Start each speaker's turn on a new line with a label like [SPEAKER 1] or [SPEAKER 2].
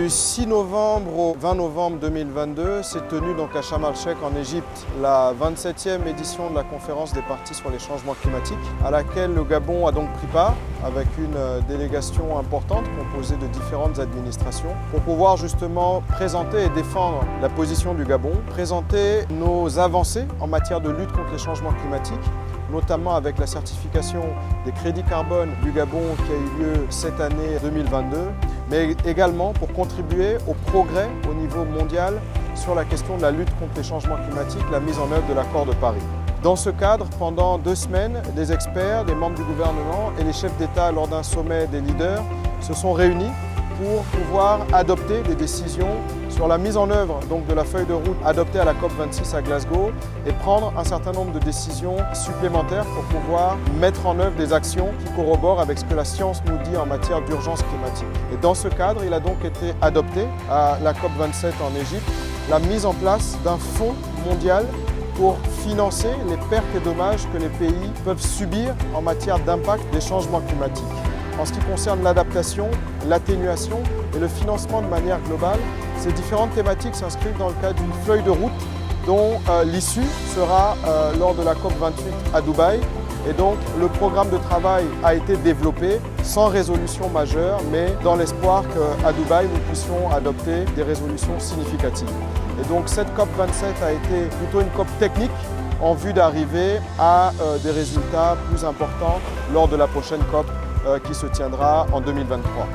[SPEAKER 1] Du 6 novembre au 20 novembre 2022 s'est tenue donc à Sharm el-Sheikh en Égypte la 27e édition de la conférence des parties sur les changements climatiques, à laquelle le Gabon a donc pris part avec une délégation importante composée de différentes administrations pour pouvoir justement présenter et défendre la position du Gabon, présenter nos avancées en matière de lutte contre les changements climatiques, notamment avec la certification des crédits carbone du Gabon qui a eu lieu cette année 2022, mais également pour contribuer au progrès au niveau mondial sur la question de la lutte contre les changements climatiques, la mise en œuvre de l'accord de Paris. Dans ce cadre, pendant 2 semaines, des experts, des membres du gouvernement et les chefs d'État lors d'un sommet des leaders se sont réunis pour pouvoir adopter des décisions sur la mise en œuvre donc, de la feuille de route adoptée à la COP26 à Glasgow et prendre un certain nombre de décisions supplémentaires pour pouvoir mettre en œuvre des actions qui corroborent avec ce que la science nous dit en matière d'urgence climatique. Et dans ce cadre, il a donc été adopté à la COP27 en Égypte la mise en place d'un fonds mondial pour financer les pertes et dommages que les pays peuvent subir en matière d'impact des changements climatiques. En ce qui concerne l'adaptation, l'atténuation et le financement de manière globale, ces différentes thématiques s'inscrivent dans le cadre d'une feuille de route dont l'issue sera lors de la COP28 à Dubaï. Et donc le programme de travail a été développé sans résolution majeure, mais dans l'espoir qu'à Dubaï, nous puissions adopter des résolutions significatives. Et donc cette COP27 a été plutôt une COP technique en vue d'arriver à des résultats plus importants lors de la prochaine COP qui se tiendra en 2023.